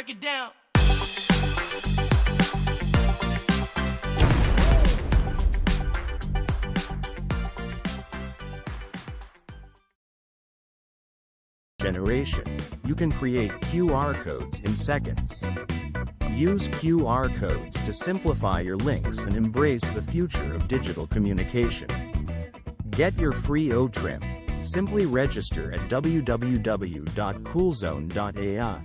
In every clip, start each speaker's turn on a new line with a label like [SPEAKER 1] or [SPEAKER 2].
[SPEAKER 1] break it down.
[SPEAKER 2] Generation. You can create QR codes in seconds. Use QR codes to simplify your links and embrace the future of digital communication. Get your free O-Trim. Simply register at www.coolzone.ai.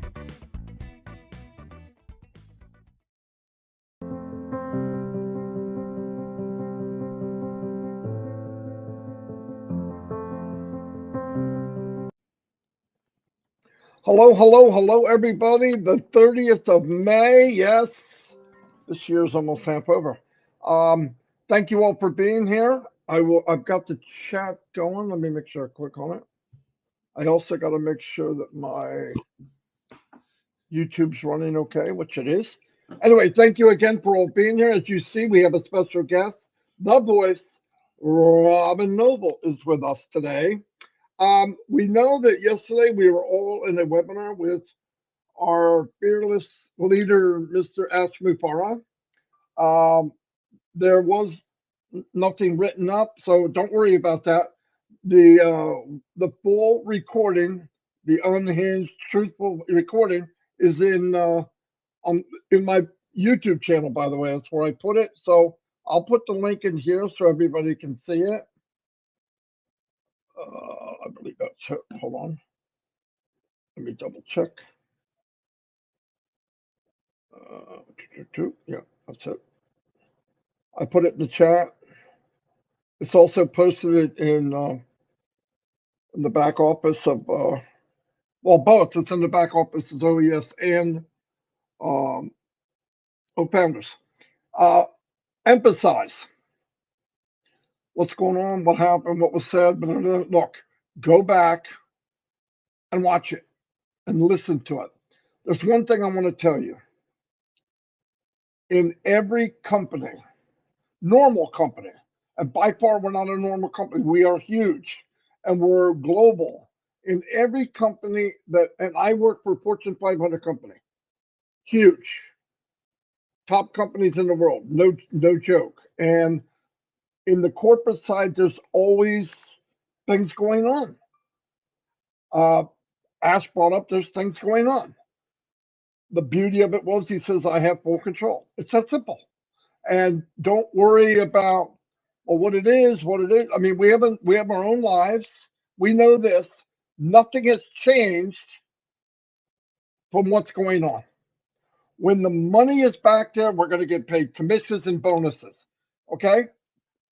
[SPEAKER 3] Hello, hello, hello, everybody. The 30th of May. Yes, this year's almost half over. Thank you all for being here. I've got the chat going. Let me make sure I click on it. I also got to make sure that my YouTube's running okay, which it is. Anyway, thank you again for all being here. As you see, we have a special guest. The voice, Robin Noble, is with us today. We know that yesterday we were all in a webinar with our fearless leader, Mr. Ash Mufareh. There was nothing written up, so don't worry about that. The full recording, the unhinged, truthful recording, is in my YouTube channel. By the way, that's where I put it. So I'll put the link in here so everybody can see it. I believe that's it. Hold on. Let me double check. Yeah, that's it. I put it in the chat. It's also posted in the back office of, well, both. It's in the back office of OES and Founders. Emphasize what's going on, what happened, what was said. But look, go back and watch it and listen to it. There's one thing I want to tell you. In every company, normal company, and by far we're not a normal company, we are huge and we're global. In every company and I work for Fortune 500 company, huge, top companies in the world, no joke. And in the corporate side, there's always things going on. Ash brought up there's things going on. The beauty of it was he says, I have full control. It's that simple. And don't worry about what it is. I mean, we have our own lives. We know this. Nothing has changed from what's going on. When the money is back there, we're going to get paid commissions and bonuses. Okay?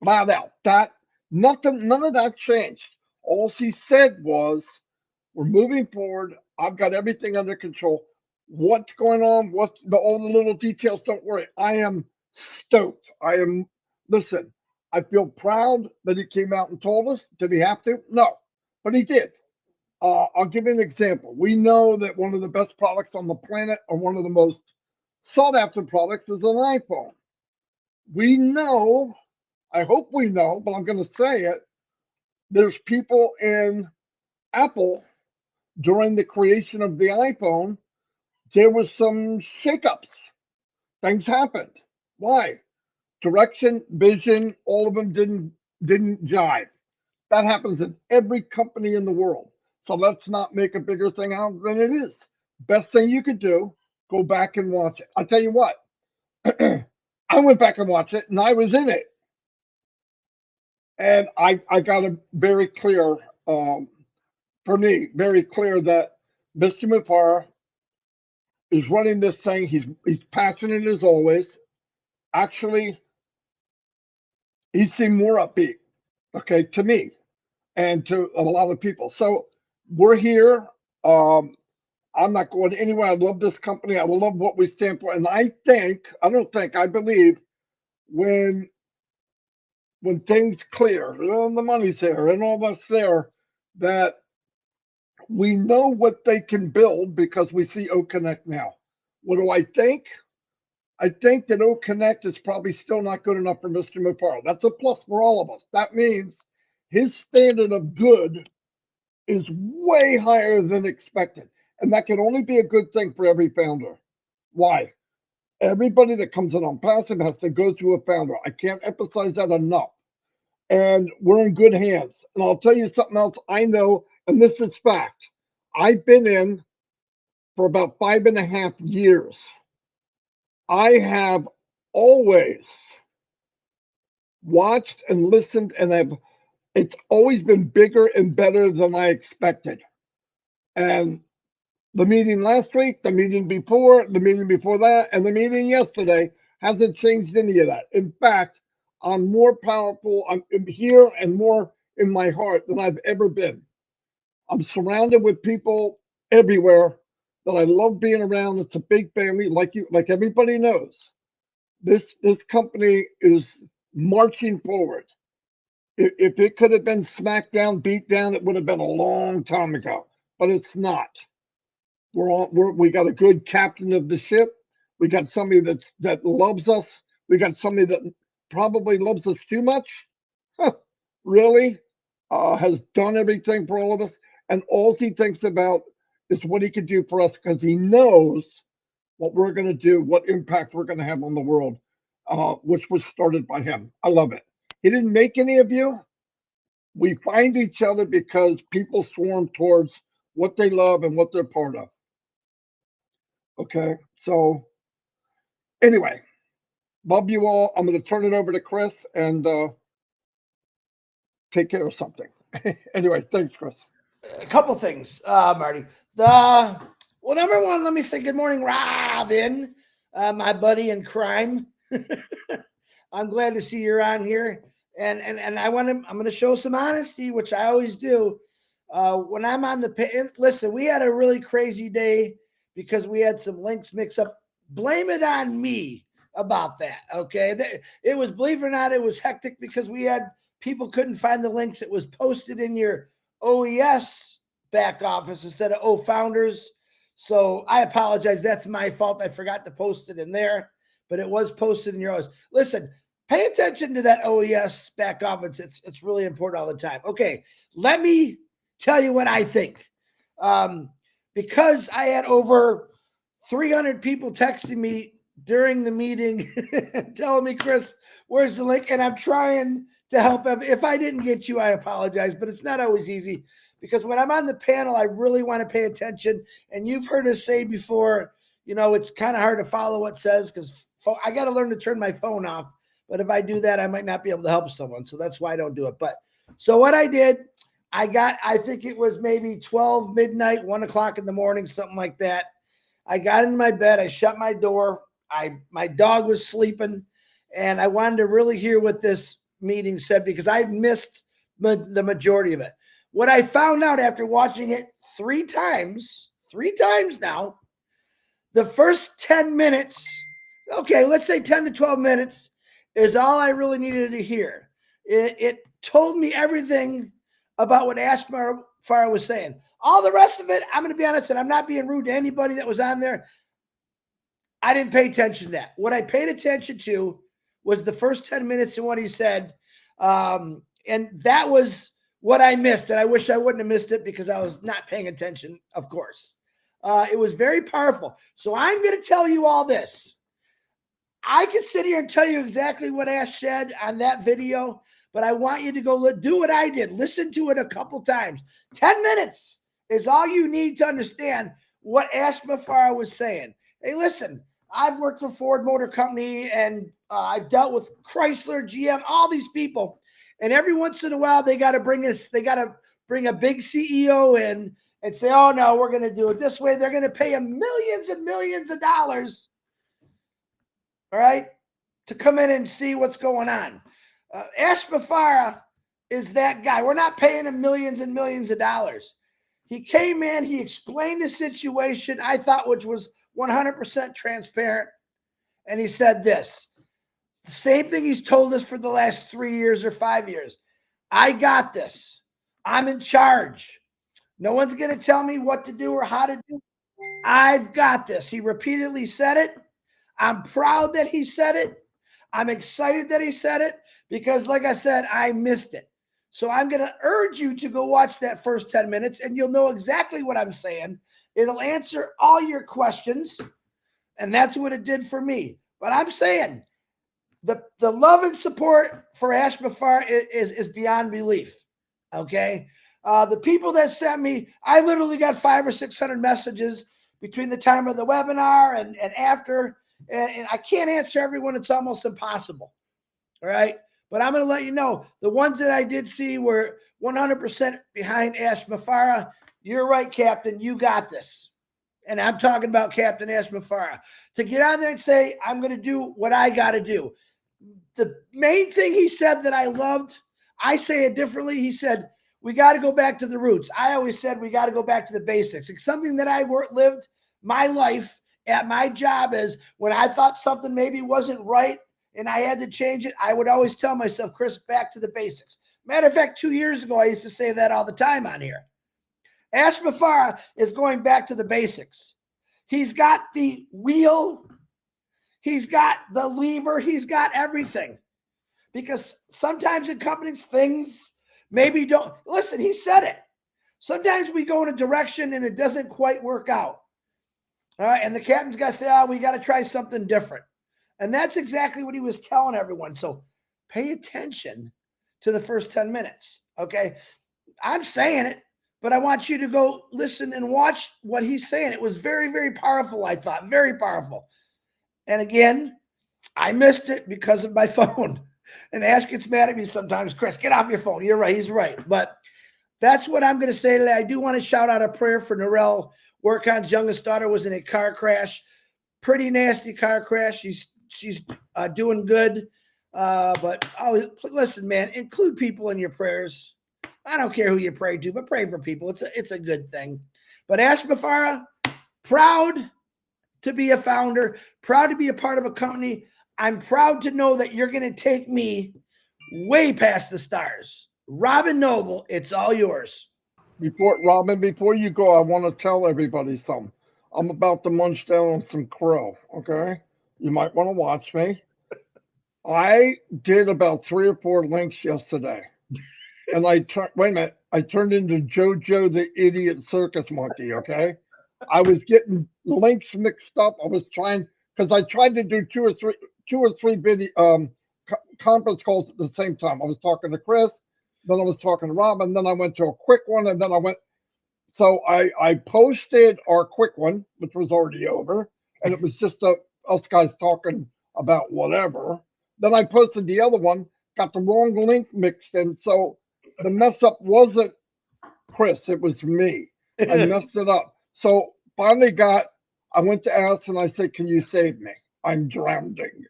[SPEAKER 3] Flat out. None of that changed. All she said was, we're moving forward. I've got everything under control. What's going on? All the little details? Don't worry. I am stoked. Listen, I feel proud that he came out and told us. Did he have to? No, but he did. I'll give you an example. We know that one of the best products on the planet, or one of the most sought after products, is an iPhone. We know, I hope we know, but I'm going to say it. There's people in Apple during the creation of the iPhone, there was some shakeups. Things happened. Why? Direction, vision, all of them didn't jive. That happens in every company in the world. So let's not make a bigger thing out than it is. Best thing you could do, go back and watch it. I'll tell you what, I went back and watched it and I was in it. And I got a very clear, for me, very clear that Mr. Mufareh is running this thing. He's passionate as always. Actually, he seemed more upbeat, okay, to me and to a lot of people. So we're here. I'm not going anywhere. I love this company. I love what we stand for. And I believe when things clear, the money's there and all that's there, that we know what they can build because we see OConnect now. What do I think? I think that OConnect is probably still not good enough for Mr. Mufareh. That's a plus for all of us. That means his standard of good is way higher than expected. And that can only be a good thing for every founder. Why? Everybody that comes in on passive has to go through a founder. I can't emphasize that enough. And we're in good hands. And I'll tell you something else I know, and this is fact. I've been in for about 5.5 years. I have always watched and listened, and it's always been bigger and better than I expected. And the meeting last week, the meeting before that, and the meeting yesterday hasn't changed any of that. In fact, I'm more powerful. I'm here and more in my heart than I've ever been. I'm surrounded with people everywhere that I love being around. It's a big family, like everybody knows. This company is marching forward. If it could have been smacked down, beat down, it would have been a long time ago. But it's not. We got a good captain of the ship. We got somebody that loves us. We got somebody that probably loves us too much. Really, has done everything for all of us, and all he thinks about is what he could do for us because he knows what we're going to do, what impact we're going to have on the world, which was started by him. I love it. He didn't make any of you. We find each other because people swarm towards what they love and what they're part of. Okay, so anyway, love you all. I'm going to turn it over to Chris and take care of something. Anyway, thanks, Chris.
[SPEAKER 1] A couple things, Marty. Well, number one, let me say good morning, Robin, my buddy in crime. I'm glad to see you're on here, and I'm going to show some honesty, which I always do. When I'm on the listen, we had a really crazy day because we had some links mix up. Blame it on me about that. Okay, it was, believe it or not, it was hectic because we had people couldn't find the links. It was posted in your OES back office instead of founders. So I apologize. That's my fault. I forgot to post it in there, but it was posted in your OES. Listen, pay attention to that OES back office. It's really important all the time. Okay, let me tell you what I think. Because I had over 300 people texting me during the meeting telling me, Chris, where's the link? And I'm trying to help. If I didn't get you, I apologize, but it's not always easy because when I'm on the panel, I really want to pay attention. And you've heard us say before, it's kind of hard to follow what it says because I got to learn to turn my phone off. But if I do that, I might not be able to help someone. So that's why I don't do it. But so what I did, I think it was maybe 12 midnight, 1 o'clock in the morning, something like that. I got in my bed. I shut my door. My dog was sleeping and I wanted to really hear what this meeting said because I missed the majority of it. What I found out after watching it three times now, the first 10 minutes, okay, let's say 10 to 12 minutes is all I really needed to hear. It told me everything about what Ashmar Farah was saying. All the rest of it, I'm going to be honest, and I'm not being rude to anybody that was on there. I didn't pay attention to that. What I paid attention to was the first 10 minutes and what he said. And that was what I missed. And I wish I wouldn't have missed it because I was not paying attention, of course. It was very powerful. So I'm going to tell you all this. I can sit here and tell you exactly what Ash said on that video, but I want you to go do what I did. Listen to it a couple times. 10 minutes is all you need to understand what Ash Mafara was saying. Hey, listen, I've worked for Ford Motor Company and I've dealt with Chrysler, GM, all these people. And every once in a while, they got to bring a big CEO in and say, oh, no, we're going to do it this way. They're going to pay him millions and millions of dollars, all right, to come in and see what's going on. Ash Mafara is that guy. We're not paying him millions and millions of dollars. He came in, he explained the situation, I thought, which was 100% transparent. And he said this, the same thing he's told us for the last 3 years or 5 years. I got this. I'm in charge. No one's going to tell me what to do or how to do. I've got this. He repeatedly said it. I'm proud that he said it. I'm excited that he said it because, like I said, I missed it. So I'm going to urge you to go watch that first 10 minutes and you'll know exactly what I'm saying. It'll answer all your questions. And that's what it did for me. But I'm saying the love and support for Ash Mafar is beyond belief. Okay. The people that sent me, I literally got 500 or 600 messages between the time of the webinar and after. And I can't answer everyone. It's almost impossible. All right. But I'm going to let you know, the ones that I did see were 100% behind Ash Mafara. You're right, Captain. You got this. And I'm talking about Captain Ash Mafara. To get on there and say, I'm going to do what I got to do. The main thing he said that I loved, I say it differently. He said, we got to go back to the roots. I always said we got to go back to the basics. It's something that I lived my life at my job is when I thought something maybe wasn't right and I had to change it, I would always tell myself, Chris, back to the basics. Matter of fact, 2 years ago, I used to say that all the time on here. Ash Mafara is going back to the basics. He's got the wheel. He's got the lever. He's got everything. Because sometimes in companies, things maybe don't. Listen, he said it. Sometimes we go in a direction and it doesn't quite work out. All right. And the captain's got to say, we got to try something different. And that's exactly what he was telling everyone. So pay attention to the first 10 minutes. Okay. I'm saying it, but I want you to go listen and watch what he's saying. It was very, very powerful, I thought. Very powerful. And again, I missed it because of my phone. And Ash gets mad at me sometimes. Chris, get off your phone. You're right. He's right. But that's what I'm going to say today. I do want to shout out a prayer for Narelle Workon's youngest daughter was in a car crash. Pretty nasty car crash. She's doing good. But listen, man, include people in your prayers. I don't care who you pray to, but pray for people. It's a good thing. But Ash Mafara, proud to be a founder, proud to be a part of a company. I'm proud to know that you're going to take me way past the stars. Robin Noble, it's all yours.
[SPEAKER 3] Robin, before you go, I want to tell everybody something. I'm about to munch down on some crow, okay? You might want to watch me. I did about 3 or 4 links yesterday. And wait a minute, I turned into JoJo the Idiot Circus Monkey, okay? I was getting links mixed up. I was trying, because I tried to do two or three video conference calls at the same time. I was talking to Chris, then I was talking to Rob, and then I went to a quick one, and then I went. So I posted our quick one, which was already over, and it was just us guys talking about whatever. Then I posted the other one, got the wrong link mixed in. So the mess up wasn't Chris, it was me. I messed it up. So finally I went to Alice and I said, can you save me? I'm drowning.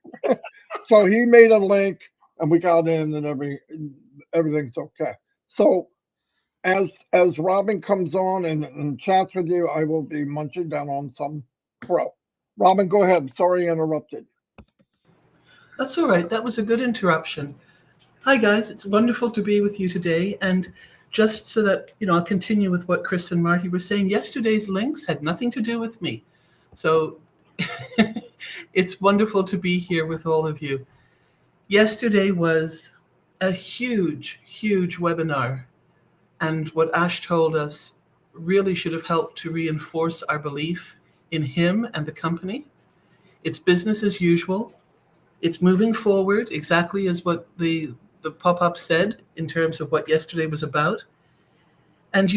[SPEAKER 3] So he made a link and we got in and everything's okay. So as Robin comes on and chats with you, I will be munching down on some crow. Robin, go ahead. Sorry I interrupted.
[SPEAKER 4] That's all right. That was a good interruption. Hi, guys. It's wonderful to be with you today. And just so that, I'll continue with what Chris and Marty were saying, yesterday's links had nothing to do with me. So it's wonderful to be here with all of you. Yesterday was a huge, huge webinar. And what Ash told us really should have helped to reinforce our belief in him and the company. It's business as usual. It's moving forward exactly as what the pop-up said in terms of what yesterday was about. And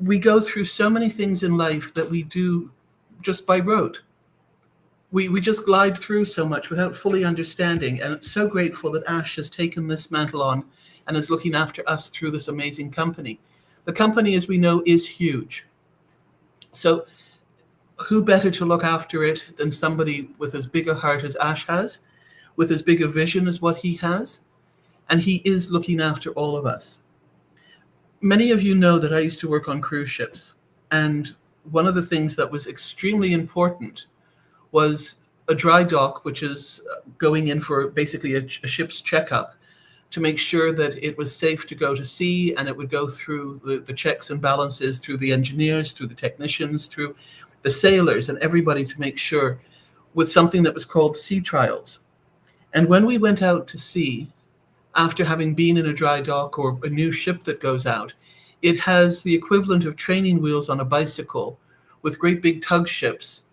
[SPEAKER 4] we go through so many things in life that we do just by rote. We just glide through so much without fully understanding. And I'm so grateful that Ash has taken this mantle on and is looking after us through this amazing company. The company, as we know, is huge. So who better to look after it than somebody with as big a heart as Ash has, with as big a vision as what he has? And he is looking after all of us. Many of you know that I used to work on cruise ships. And one of the things that was extremely important was a dry dock, which is going in for basically a ship's checkup to make sure that it was safe to go to sea, and it would go through the checks and balances, through the engineers, through the technicians, through the sailors, and everybody to make sure, with something that was called sea trials. And when we went out to sea, after having been in a dry dock or a new ship that goes out. It has the equivalent of training wheels on a bicycle with great big tug ships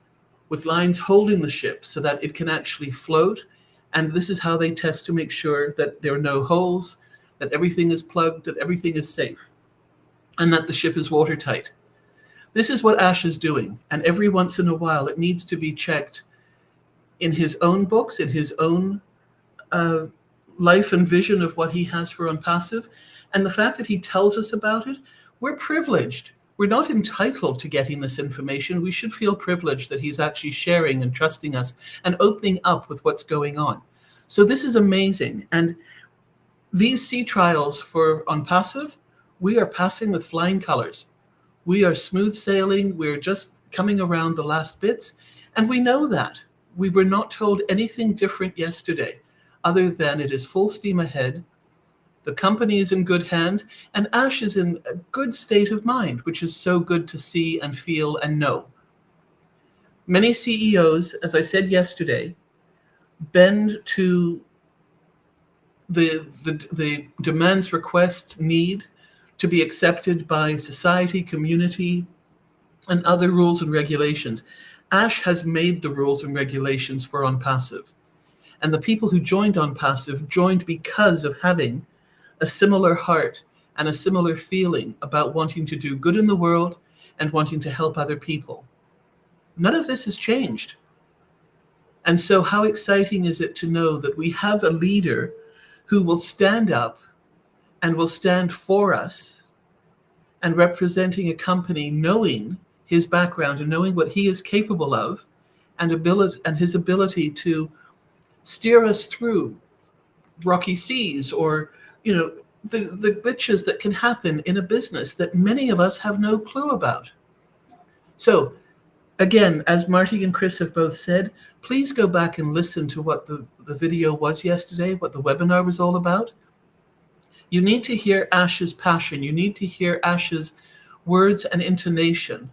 [SPEAKER 4] with lines holding the ship so that it can actually float. And this is how they test to make sure that there are no holes, that everything is plugged, that everything is safe, and that the ship is watertight. This is what Ash is doing. And every once in a while, it needs to be checked in his own books, in his own life and vision of what he has for ONPASSIVE. And the fact that he tells us about it, we're privileged. We're not entitled to getting this information. We should feel privileged that he's actually sharing and trusting us and opening up with what's going on. So this is amazing. And these sea trials for ONPASSIVE, we are passing with flying colors. We are smooth sailing. We're just coming around the last bits. And we know that. We were not told anything different yesterday, other than it is full steam ahead. The company is in good hands, and Ash is in a good state of mind, which is so good to see and feel and know. Many CEOs, as I said yesterday, bend to the demands, requests, need to be accepted by society, community, and other rules and regulations. Ash has made the rules and regulations for ONPASSIVE. And the people who joined ONPASSIVE joined because of having a similar heart and a similar feeling about wanting to do good in the world and wanting to help other people. None of this has changed. And so how exciting is it to know that we have a leader who will stand up and will stand for us, and representing a company, knowing his background and knowing what he is capable of, and his ability to steer us through rocky seas, or the glitches that can happen in a business that many of us have no clue about. So again, as Marty and Chris have both said, please go back and listen to what the video was yesterday, what the webinar was all about. You need to hear Ash's passion. You need to hear Ash's words and intonation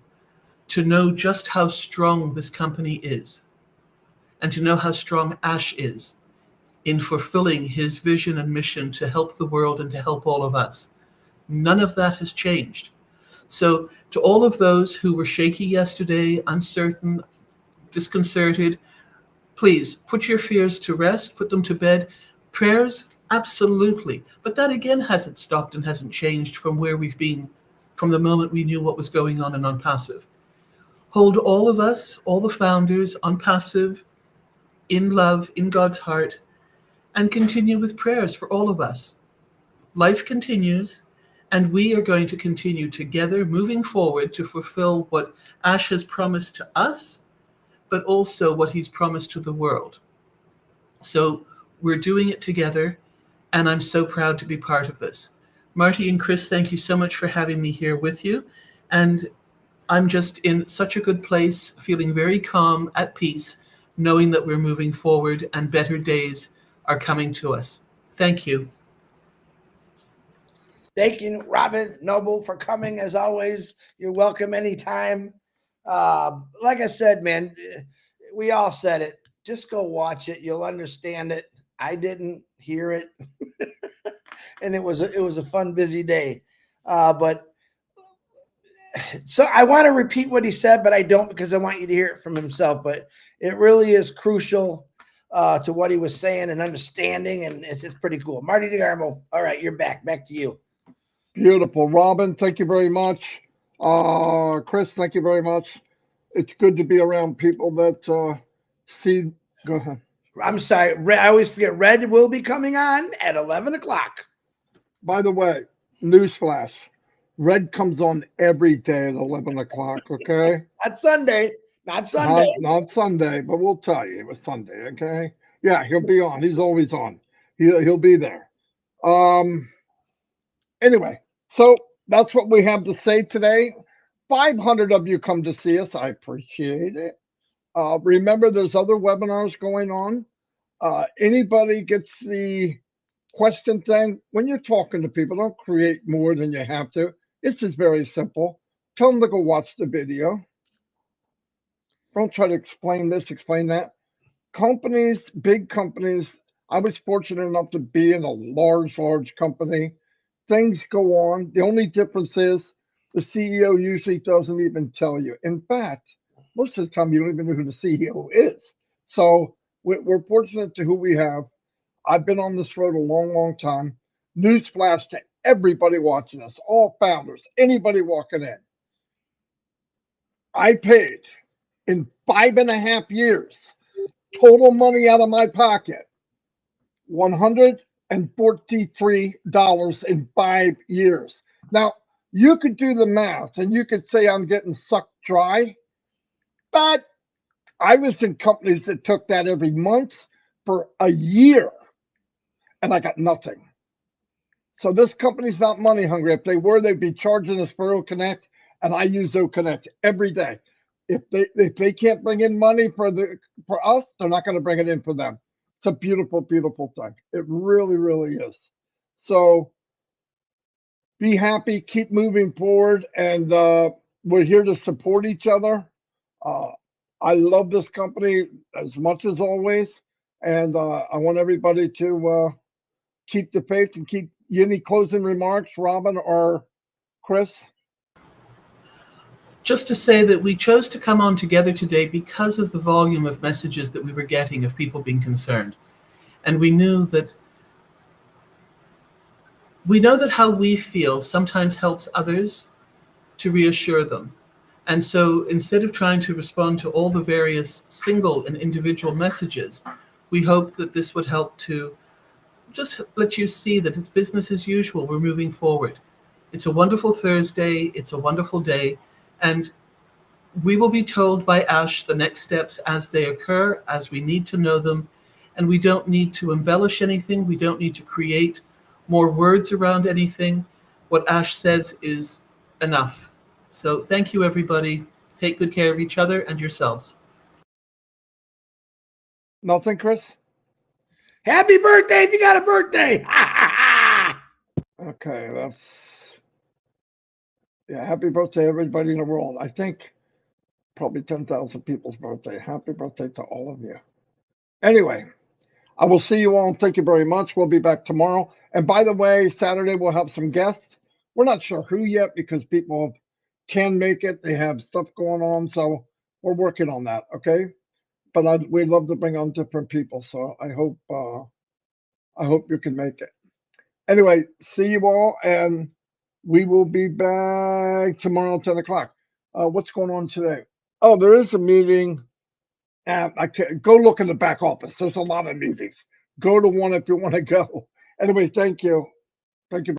[SPEAKER 4] to know just how strong this company is, and to know how strong Ash is in fulfilling his vision and mission to help the world and to help all of us. None of that has changed. So to all of those who were shaky yesterday, uncertain, disconcerted, please put your fears to rest, put them to bed. Prayers, absolutely. But that again hasn't stopped and hasn't changed from where we've been from the moment we knew what was going on in ONPASSIVE. Hold all of us, all the founders, ONPASSIVE, in love, in God's heart, and continue with prayers for all of us. Life continues, and we are going to continue together, moving forward to fulfill what Ash has promised to us, but also what he's promised to the world. So we're doing it together, and I'm so proud to be part of this. Marty and Chris, thank you so much for having me here with you. And I'm just in such a good place, feeling very calm, at peace, knowing that we're moving forward and better days are coming to us. Thank you.
[SPEAKER 1] Thank you, Robin Noble, for coming. As always, you're welcome anytime. Like I said, man, we all said it. Just go watch it. You'll understand it. I didn't hear it. And it was a fun, busy day. But so I want to repeat what he said, but I don't, because I want you to hear it from himself. But it really is crucial to what he was saying and understanding, and it's pretty cool. Marty DeGarmo, all right, you're back. Back to you.
[SPEAKER 3] Beautiful. Robin, thank you very much. Chris, thank you very much. It's good to be around people that see. Go ahead.
[SPEAKER 1] I'm sorry. I always forget. Red will be coming on at 11 o'clock.
[SPEAKER 3] By the way, newsflash. Red comes on every day at 11 o'clock, okay?
[SPEAKER 1] Not Sunday. Not Sunday.
[SPEAKER 3] Not Sunday, but we'll tell you it was Sunday, okay? Yeah, he'll be on. He's always on. He'll be there. Anyway, so that's what we have to say today. 500 of you come to see us. I appreciate it. Remember, there's other webinars going on. Anybody gets the question thing, when you're talking to people, don't create more than you have to. It's just very simple. Tell them to go watch the video. Don't try to explain this, explain that. Companies, big companies, I was fortunate enough to be in a large company. Things go on. The only difference is the CEO usually doesn't even tell you. In fact, most of the time you don't even know who the CEO is. So we're fortunate to who we have. I've been on this road a long time. Newsflash to everybody watching us, all founders, anybody walking in. I paid in 5.5 years, total money out of my pocket, $143 in 5 years. Now, you could do the math and you could say I'm getting sucked dry, but I was in companies that took that every month for a year and I got nothing. So this company's not money hungry. If they were, they'd be charging us for OConnect, and I use OConnect every day. If they can't bring in money for us, they're not going to bring it in for them. It's a beautiful thing. It really is. So be happy, keep moving forward, and we're here to support each other. I love this company as much as always, and I want everybody to keep the faith and keep. Any closing remarks, Robin or Chris?
[SPEAKER 4] Just to say that we chose to come on together today because of the volume of messages that we were getting of people being concerned. And we know that how we feel sometimes helps others to reassure them. And so instead of trying to respond to all the various single and individual messages, we hope that this would help to just let you see that it's business as usual. We're moving forward. It's a wonderful Thursday. It's a wonderful day. And we will be told by Ash the next steps as they occur, as we need to know them. And we don't need to embellish anything. We don't need to create more words around anything. What Ash says is enough. So thank you, everybody. Take good care of each other and yourselves.
[SPEAKER 3] Nothing, Chris?
[SPEAKER 1] Happy birthday if you got a birthday.
[SPEAKER 3] Okay, happy birthday, everybody in the world. I think probably 10,000 people's birthday. Happy birthday to all of you. Anyway, I will see you all. Thank you very much. We'll be back tomorrow. And by the way, Saturday we'll have some guests. We're not sure who yet because people can make it. They have stuff going on. So we're working on that, okay? But we'd love to bring on different people. So I hope you can make it. Anyway, see you all, and we will be back tomorrow at 10 o'clock. What's going on today? Oh, there is a meeting. I can't go look in the back office. There's a lot of meetings. Go to one if you want to go. Anyway, thank you. Thank you.